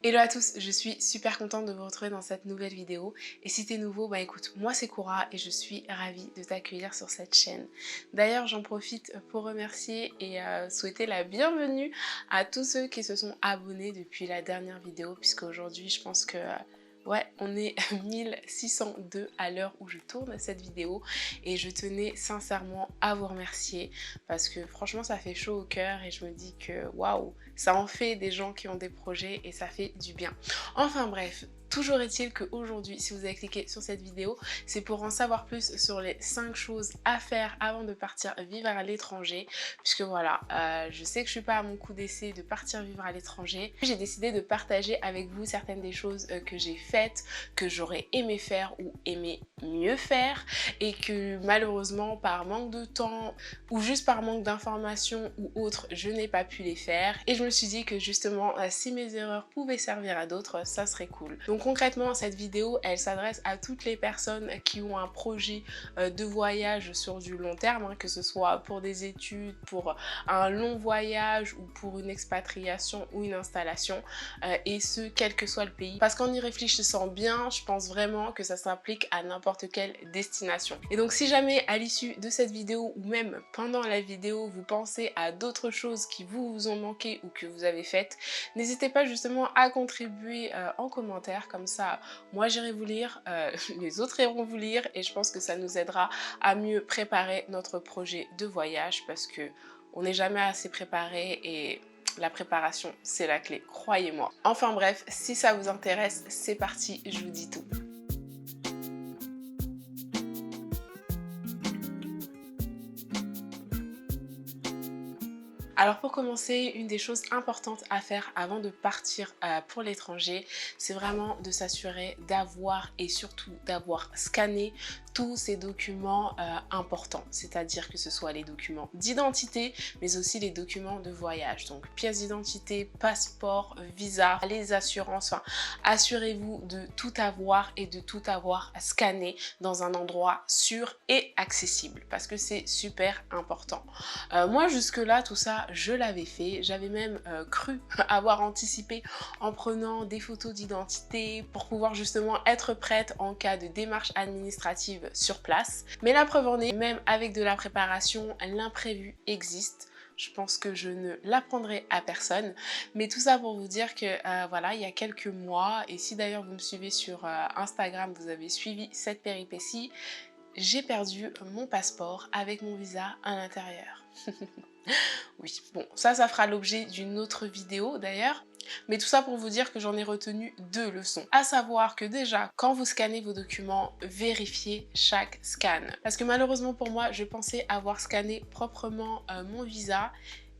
Hello à tous, je suis super contente de vous retrouver dans cette nouvelle vidéo. Et si t'es nouveau, bah écoute, moi c'est Cora et je suis ravie de t'accueillir sur cette chaîne. D'ailleurs, j'en profite pour remercier et souhaiter la bienvenue à tous ceux qui se sont abonnés depuis la dernière vidéo, puisque aujourd'hui je pense que ouais, on est 1602 à l'heure où je tourne cette vidéo et je tenais sincèrement à vous remercier parce que franchement ça fait chaud au cœur et je me dis que waouh, ça en fait des gens qui ont des projets et ça fait du bien. Enfin bref, toujours est-il qu'aujourd'hui, si vous avez cliqué sur cette vidéo, c'est pour en savoir plus sur les 5 choses à faire avant de partir vivre à l'étranger. Puisque voilà, je sais que je suis pas à mon coup d'essai de partir vivre à l'étranger. J'ai décidé de partager avec vous certaines des choses que j'ai faites, que j'aurais aimé faire ou aimé mieux faire. Et que malheureusement, par manque de temps ou juste par manque d'informations ou autre, je n'ai pas pu les faire. Et je me suis dit que justement, si mes erreurs pouvaient servir à d'autres, ça serait cool. Donc concrètement, cette vidéo, elle s'adresse à toutes les personnes qui ont un projet de voyage sur du long terme, hein, que ce soit pour des études, pour un long voyage ou pour une expatriation ou une installation, et ce, quel que soit le pays. Parce qu'en y réfléchissant bien, je pense vraiment que ça s'applique à n'importe quelle destination. Et donc si jamais à l'issue de cette vidéo ou même pendant la vidéo, vous pensez à d'autres choses qui vous ont manqué ou que vous avez faites, n'hésitez pas justement à contribuer en commentaire. Comme ça, moi j'irai vous lire, les autres iront vous lire et je pense que ça nous aidera à mieux préparer notre projet de voyage parce que on n'est jamais assez préparé et la préparation c'est la clé, croyez-moi. Enfin bref, si ça vous intéresse, c'est parti, je vous dis tout. Alors pour commencer, une des choses importantes à faire avant de partir pour l'étranger, c'est vraiment de s'assurer d'avoir et surtout d'avoir scanné tous ces documents importants, c'est-à-dire que ce soit les documents d'identité, mais aussi les documents de voyage. Donc pièce d'identité, passeport, visa, les assurances, enfin, assurez-vous de tout avoir et de tout avoir scanné dans un endroit sûr et accessible parce que c'est super important. Moi jusque-là, tout ça, je l'avais fait. J'avais même cru avoir anticipé en prenant des photos d'identité pour pouvoir justement être prête en cas de démarche administrative sur place. Mais la preuve en est, même avec de la préparation, l'imprévu existe. Je pense que je ne l'apprendrai à personne. Mais tout ça pour vous dire que voilà, il y a quelques mois, et si d'ailleurs vous me suivez sur Instagram, vous avez suivi cette péripétie, j'ai perdu mon passeport avec mon visa à l'intérieur. Oui, bon, ça fera l'objet d'une autre vidéo d'ailleurs. Mais tout ça pour vous dire que j'en ai retenu 2 leçons. À savoir que déjà, quand vous scannez vos documents, vérifiez chaque scan. Parce que malheureusement pour moi, je pensais avoir scanné proprement mon visa.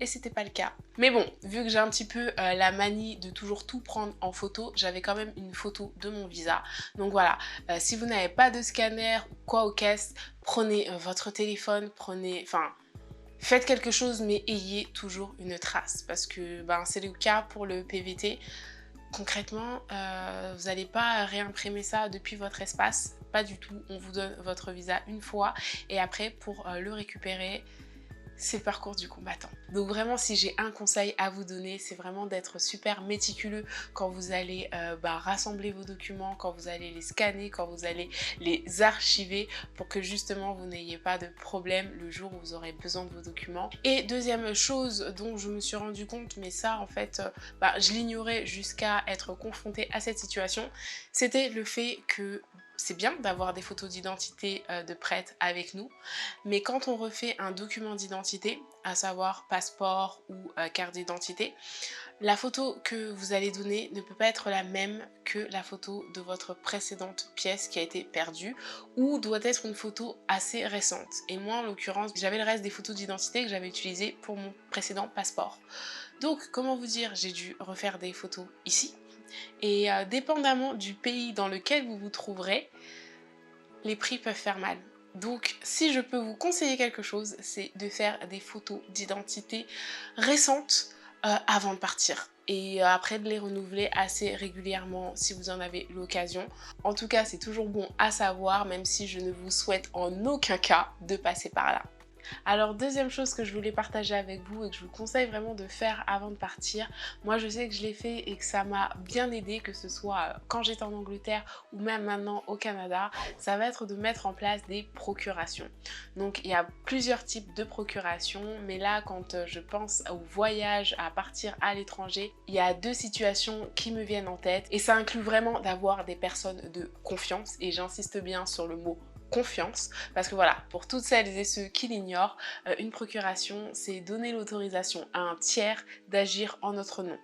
Et c'était pas le cas. Mais bon, vu que j'ai un petit peu la manie de toujours tout prendre en photo, j'avais quand même une photo de mon visa. Donc voilà, si vous n'avez pas de scanner ou quoi aux caisses, prenez votre téléphone, faites quelque chose mais ayez toujours une trace. Parce que ben, c'est le cas pour le PVT. Concrètement, vous n'allez pas réimprimer ça depuis votre espace. Pas du tout, on vous donne votre visa une fois et après pour le récupérer, c'est le parcours du combattant. Donc vraiment, si j'ai un conseil à vous donner, c'est vraiment d'être super méticuleux quand vous allez rassembler vos documents, quand vous allez les scanner, quand vous allez les archiver pour que justement vous n'ayez pas de problème le jour où vous aurez besoin de vos documents. Et deuxième chose dont je me suis rendu compte, mais ça en fait je l'ignorais jusqu'à être confrontée à cette situation, c'était le fait que c'est bien d'avoir des photos d'identité de prête avec nous, mais quand on refait un document d'identité, à savoir passeport ou carte d'identité, la photo que vous allez donner ne peut pas être la même que la photo de votre précédente pièce qui a été perdue ou doit être une photo assez récente. Et moi en l'occurrence, j'avais le reste des photos d'identité que j'avais utilisées pour mon précédent passeport. Donc comment vous dire, j'ai dû refaire des photos ici. Et dépendamment du pays dans lequel vous vous trouverez, les prix peuvent faire mal. Donc si je peux vous conseiller quelque chose, c'est de faire des photos d'identité récentes avant de partir. Et après de les renouveler assez régulièrement si vous en avez l'occasion. En tout cas, c'est toujours bon à savoir, même si je ne vous souhaite en aucun cas de passer par là. Alors deuxième chose que je voulais partager avec vous et que je vous conseille vraiment de faire avant de partir, moi je sais que je l'ai fait et que ça m'a bien aidé, que ce soit quand j'étais en Angleterre ou même maintenant au Canada, ça va être de mettre en place des procurations. Donc il y a plusieurs types de procurations, mais là quand je pense au voyage, à partir à l'étranger, il y a deux situations qui me viennent en tête et ça inclut vraiment d'avoir des personnes de confiance, et j'insiste bien sur le mot confiance, parce que voilà, pour toutes celles et ceux qui l'ignorent, une procuration, c'est donner l'autorisation à un tiers d'agir en notre nom.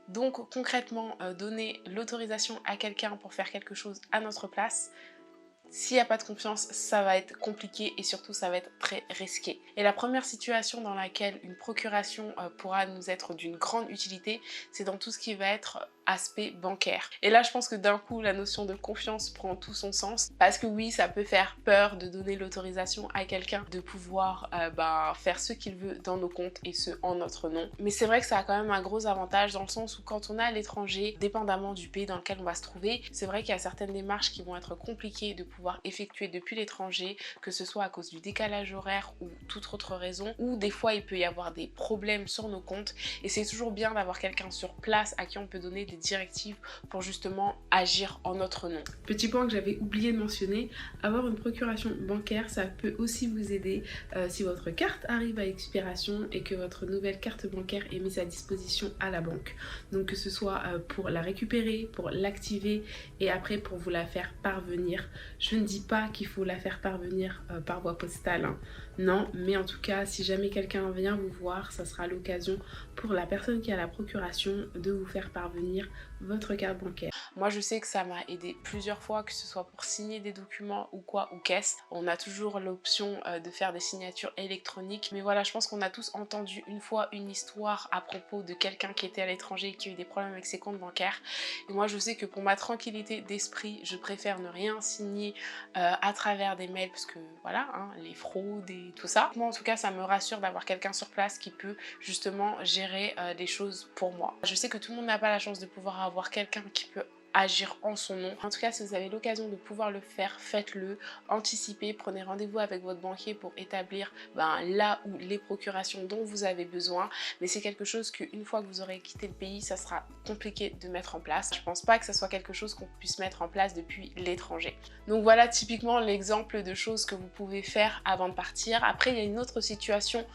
Donc concrètement, donner l'autorisation à quelqu'un pour faire quelque chose à notre place, s'il n'y a pas de confiance, ça va être compliqué et surtout ça va être très risqué. Et la première situation dans laquelle une procuration pourra nous être d'une grande utilité, c'est dans tout ce qui va être aspect bancaire. Et là, je pense que d'un coup, la notion de confiance prend tout son sens, parce que oui, ça peut faire peur de donner l'autorisation à quelqu'un de pouvoir faire ce qu'il veut dans nos comptes et ce en notre nom. Mais c'est vrai que ça a quand même un gros avantage dans le sens où quand on est à l'étranger, dépendamment du pays dans lequel on va se trouver, c'est vrai qu'il y a certaines démarches qui vont être compliquées de pouvoir effectuer depuis l'étranger, que ce soit à cause du décalage horaire ou toute autre raison, ou des fois il peut y avoir des problèmes sur nos comptes, et c'est toujours bien d'avoir quelqu'un sur place à qui on peut donner des directives pour justement agir en notre nom. Petit point que j'avais oublié de mentionner, avoir une procuration bancaire, ça peut aussi vous aider si votre carte arrive à expiration et que votre nouvelle carte bancaire est mise à disposition à la banque. Donc que ce soit pour la récupérer, pour l'activer et après pour vous la faire parvenir. Je ne dis pas qu'il faut la faire parvenir par voie postale, hein. Non, mais en tout cas, si jamais quelqu'un vient vous voir, ça sera l'occasion pour la personne qui a la procuration de vous faire parvenir votre carte bancaire. Moi, je sais que ça m'a aidé plusieurs fois, que ce soit pour signer des documents ou quoi, ou caisse. On a toujours l'option de faire des signatures électroniques. Mais voilà, je pense qu'on a tous entendu une fois une histoire à propos de quelqu'un qui était à l'étranger et qui a eu des problèmes avec ses comptes bancaires. Et moi, je sais que pour ma tranquillité d'esprit, je préfère ne rien signer à travers des mails, parce que voilà, hein, les fraudes et tout ça. Moi, en tout cas, ça me rassure d'avoir quelqu'un sur place qui peut justement gérer les choses pour moi. Je sais que tout le monde n'a pas la chance de pouvoir avoir quelqu'un qui peut agir en son nom. En tout cas, si vous avez l'occasion de pouvoir le faire, faites-le, anticipez, prenez rendez-vous avec votre banquier pour établir là où les procurations dont vous avez besoin. Mais c'est quelque chose qu'une fois que vous aurez quitté le pays, ça sera compliqué de mettre en place. Je pense pas que ça soit quelque chose qu'on puisse mettre en place depuis l'étranger. Donc voilà typiquement l'exemple de choses que vous pouvez faire avant de partir. Après, il y a une autre situation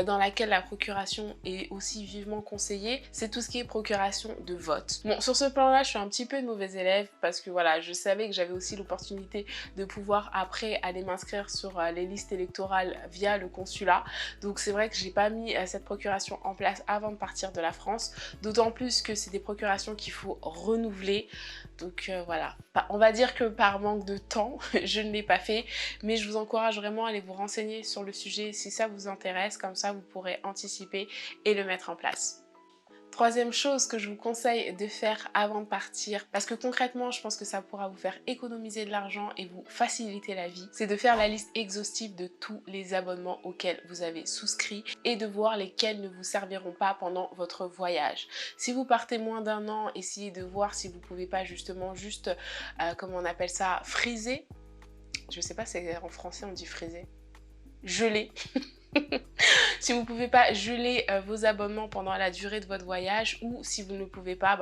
dans laquelle la procuration est aussi vivement conseillée, c'est tout ce qui est procuration de vote. Bon, sur ce plan-là, je suis un petit peu une mauvaise élève parce que voilà, je savais que j'avais aussi l'opportunité de pouvoir après aller m'inscrire sur les listes électorales via le consulat. Donc c'est vrai que j'ai pas mis cette procuration en place avant de partir de la France, d'autant plus que c'est des procurations qu'il faut renouveler. Donc voilà, on va dire que par manque de temps, je ne l'ai pas fait, mais je vous encourage vraiment à aller vous renseigner sur le sujet si ça vous intéresse, comme ça vous pourrez anticiper et le mettre en place. Troisième chose que je vous conseille de faire avant de partir, parce que concrètement je pense que ça pourra vous faire économiser de l'argent et vous faciliter la vie, c'est de faire la liste exhaustive de tous les abonnements auxquels vous avez souscrit et de voir lesquels ne vous serviront pas pendant votre voyage. Si vous partez moins d'un an, essayez de voir si vous pouvez pas justement comment on appelle ça, friser. Je sais pas si en français on dit friser. Geler. Si vous ne pouvez pas geler vos abonnements pendant la durée de votre voyage, ou si vous ne pouvez pas,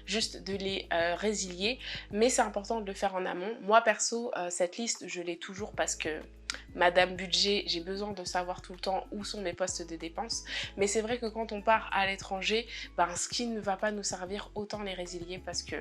juste de les résilier. Mais c'est important de le faire en amont. Moi perso, cette liste, je l'ai toujours parce que Madame Budget, j'ai besoin de savoir tout le temps où sont mes postes de dépenses. Mais c'est vrai que quand on part à l'étranger, ce qui ne va pas nous servir, autant les résilier parce que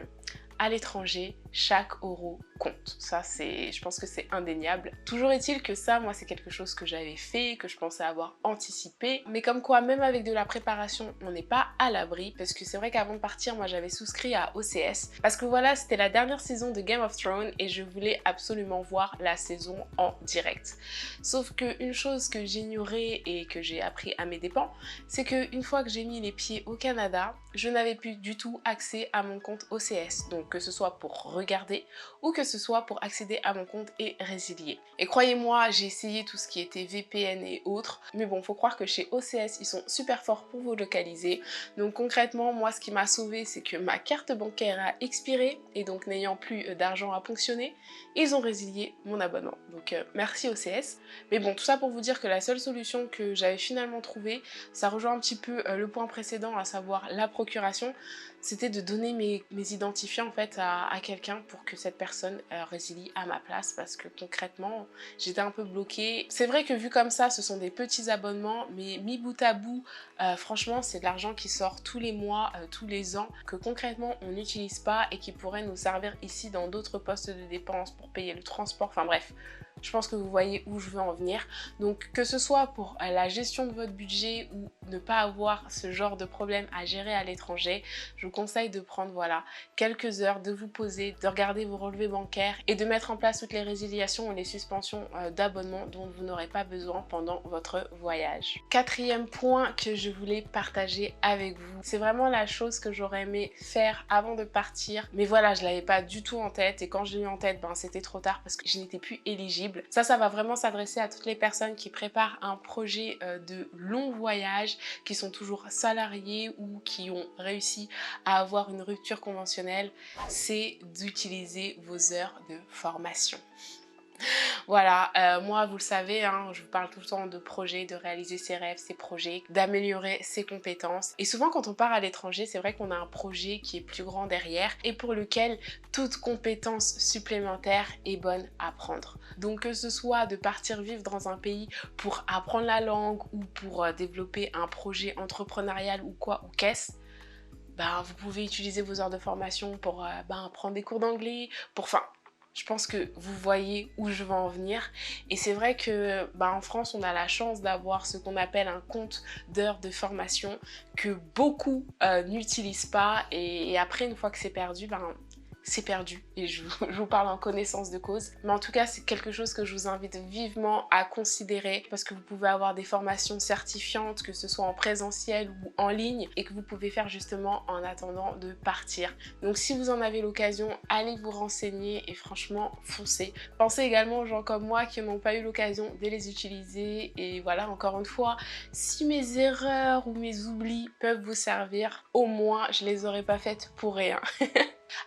à l'étranger, chaque euro compte. Ça, je pense que c'est indéniable. Toujours est-il que ça, moi, c'est quelque chose que j'avais fait, que je pensais avoir anticipé. Mais comme quoi, même avec de la préparation, on n'est pas à l'abri. Parce que c'est vrai qu'avant de partir, moi, j'avais souscrit à OCS. Parce que voilà, c'était la dernière saison de Game of Thrones et je voulais absolument voir la saison en direct. Sauf qu'une chose que j'ignorais et que j'ai appris à mes dépens, c'est qu'une fois que j'ai mis les pieds au Canada, je n'avais plus du tout accès à mon compte OCS. Donc donc que ce soit pour regarder ou que ce soit pour accéder à mon compte et résilier. Et croyez-moi, j'ai essayé tout ce qui était VPN et autres, mais bon, faut croire que chez OCS, ils sont super forts pour vous localiser. Donc concrètement, moi, ce qui m'a sauvé, c'est que ma carte bancaire a expiré et donc n'ayant plus d'argent à ponctionner, ils ont résilié mon abonnement. Donc merci OCS. Mais bon, tout ça pour vous dire que la seule solution que j'avais finalement trouvée, ça rejoint un petit peu le point précédent, à savoir la procuration, c'était de donner mes identifiants en fait à quelqu'un pour que cette personne résilie à ma place, parce que concrètement j'étais un peu bloquée. C'est vrai que vu comme ça, ce sont des petits abonnements, mais mis bout à bout, franchement c'est de l'argent qui sort tous les mois, tous les ans, que concrètement on n'utilise pas et qui pourrait nous servir ici dans d'autres postes de dépenses pour payer le transport, enfin bref. Je pense que vous voyez où je veux en venir. Donc que ce soit pour la gestion de votre budget ou ne pas avoir ce genre de problème à gérer à l'étranger, je vous conseille de prendre voilà, quelques heures, de vous poser, de regarder vos relevés bancaires et de mettre en place toutes les résiliations ou les suspensions d'abonnement dont vous n'aurez pas besoin pendant votre voyage. Quatrième point que je voulais partager avec vous, c'est vraiment la chose que j'aurais aimé faire avant de partir, mais voilà, je l'avais pas du tout en tête et quand je l'ai eu en tête, ben, c'était trop tard parce que je n'étais plus éligible. Ça va vraiment s'adresser à toutes les personnes qui préparent un projet de long voyage, qui sont toujours salariés ou qui ont réussi à avoir une rupture conventionnelle, c'est d'utiliser vos heures de formation. Voilà, moi vous le savez, hein, je vous parle tout le temps de projets, de réaliser ses rêves, ses projets, d'améliorer ses compétences. Et souvent quand on part à l'étranger, c'est vrai qu'on a un projet qui est plus grand derrière et pour lequel toute compétence supplémentaire est bonne à prendre. Donc que ce soit de partir vivre dans un pays pour apprendre la langue ou pour développer un projet entrepreneurial ou quoi, ou qu'est-ce, ben, vous pouvez utiliser vos heures de formation pour prendre des cours d'anglais, je pense que vous voyez où je veux en venir. Et c'est vrai que en France, on a la chance d'avoir ce qu'on appelle un compte d'heures de formation que beaucoup n'utilisent pas. Et après, une fois que c'est perdu, c'est perdu et je vous parle en connaissance de cause. Mais en tout cas, c'est quelque chose que je vous invite vivement à considérer parce que vous pouvez avoir des formations certifiantes, que ce soit en présentiel ou en ligne et que vous pouvez faire justement en attendant de partir. Donc si vous en avez l'occasion, allez vous renseigner et franchement, foncez. Pensez également aux gens comme moi qui n'ont pas eu l'occasion de les utiliser et voilà, encore une fois, si mes erreurs ou mes oublis peuvent vous servir, au moins je les aurais pas faites pour rien.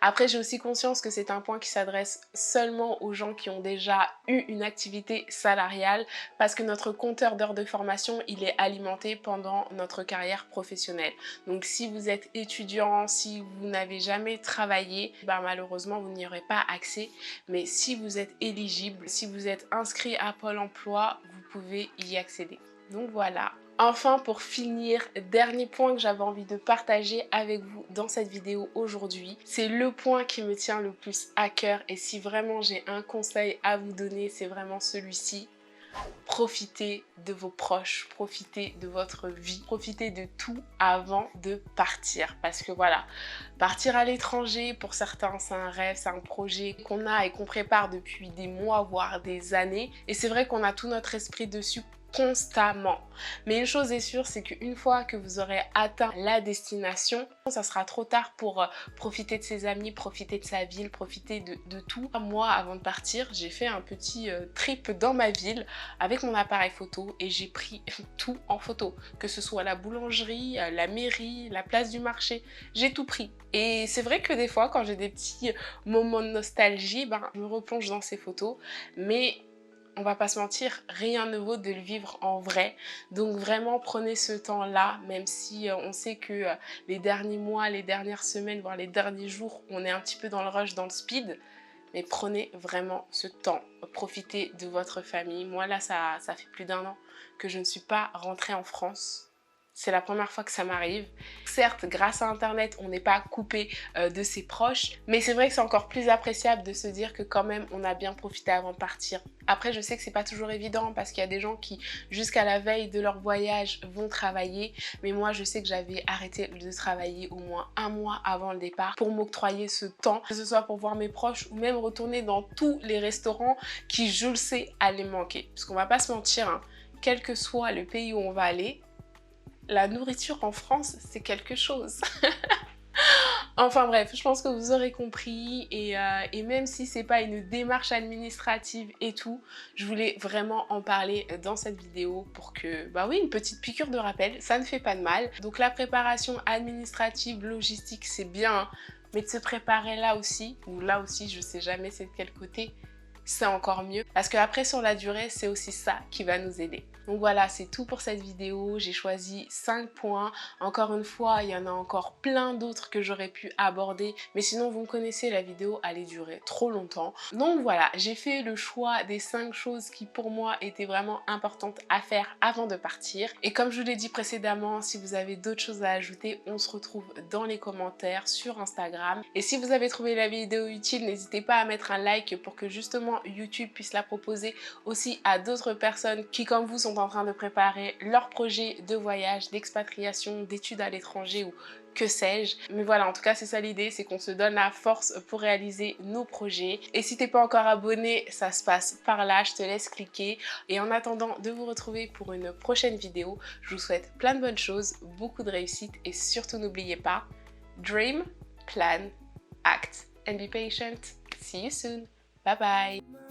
Après, j'ai aussi conscience que c'est un point qui s'adresse seulement aux gens qui ont déjà eu une activité salariale parce que notre compteur d'heures de formation, il est alimenté pendant notre carrière professionnelle. Donc si vous êtes étudiant, si vous n'avez jamais travaillé, malheureusement, vous n'y aurez pas accès. Mais si vous êtes éligible, si vous êtes inscrit à Pôle emploi, vous pouvez y accéder. Donc voilà. Enfin, pour finir, dernier point que j'avais envie de partager avec vous dans cette vidéo aujourd'hui, c'est le point qui me tient le plus à cœur et si vraiment j'ai un conseil à vous donner, c'est vraiment celui-ci. Profitez de vos proches, profitez de votre vie, profitez de tout avant de partir. Parce que voilà, partir à l'étranger, pour certains, c'est un rêve, c'est un projet qu'on a et qu'on prépare depuis des mois, voire des années. Et c'est vrai qu'on a tout notre esprit dessus constamment. Mais une chose est sûre, c'est qu'une fois que vous aurez atteint la destination, ça sera trop tard pour profiter de ses amis, profiter de sa ville, profiter de tout. Moi, avant de partir, j'ai fait un petit trip dans ma ville avec mon appareil photo et j'ai pris tout en photo. Que ce soit la boulangerie, la mairie, la place du marché, j'ai tout pris. Et c'est vrai que des fois, quand j'ai des petits moments de nostalgie, je me replonge dans ces photos. Mais on va pas se mentir, rien ne vaut de le vivre en vrai. Donc vraiment prenez ce temps-là, même si on sait que les derniers mois, les dernières semaines, voire les derniers jours, on est un petit peu dans le rush, dans le speed. Mais prenez vraiment ce temps, profitez de votre famille. Moi là, ça fait plus d'1 an que je ne suis pas rentrée en France. C'est la première fois que ça m'arrive. Certes, grâce à Internet, on n'est pas coupé de ses proches, mais c'est vrai que c'est encore plus appréciable de se dire que quand même, on a bien profité avant de partir. Après, je sais que c'est pas toujours évident parce qu'il y a des gens qui, jusqu'à la veille de leur voyage, vont travailler. Mais moi, je sais que j'avais arrêté de travailler au moins 1 mois avant le départ pour m'octroyer ce temps, que ce soit pour voir mes proches ou même retourner dans tous les restaurants qui, je le sais, allaient manquer. Parce qu'on va pas se mentir, hein, quel que soit le pays où on va aller, la nourriture en France, c'est quelque chose. Enfin bref, je pense que vous aurez compris et même si c'est pas une démarche administrative et tout, je voulais vraiment en parler dans cette vidéo pour que, bah oui, une petite piqûre de rappel, ça ne fait pas de mal. Donc la préparation administrative, logistique, c'est bien, hein, mais de se préparer là aussi, ou là aussi, je sais jamais c'est de quel côté, c'est encore mieux parce qu'après sur la durée c'est aussi ça qui va nous aider. Donc voilà, c'est tout pour cette vidéo. J'ai choisi 5 points. Encore une fois, il y en a encore plein d'autres que j'aurais pu aborder, mais sinon vous me connaissez, la vidéo allait durer trop longtemps. Donc voilà, j'ai fait le choix des 5 choses qui pour moi étaient vraiment importantes à faire avant de partir. Et comme je vous l'ai dit précédemment, si vous avez d'autres choses à ajouter, on se retrouve dans les commentaires sur Instagram. Et si vous avez trouvé la vidéo utile, n'hésitez pas à mettre un like pour que justement YouTube puisse la proposer aussi à d'autres personnes qui comme vous sont en train de préparer leur projet de voyage, d'expatriation, d'études à l'étranger ou que sais-je. Mais voilà, en tout cas c'est ça l'idée, c'est qu'on se donne la force pour réaliser nos projets. Et si t'es pas encore abonné, ça se passe par là, je te laisse cliquer. Et en attendant de vous retrouver pour une prochaine vidéo, je vous souhaite plein de bonnes choses, beaucoup de réussite et surtout n'oubliez pas, dream, plan, act and be patient. See you soon. Bye bye.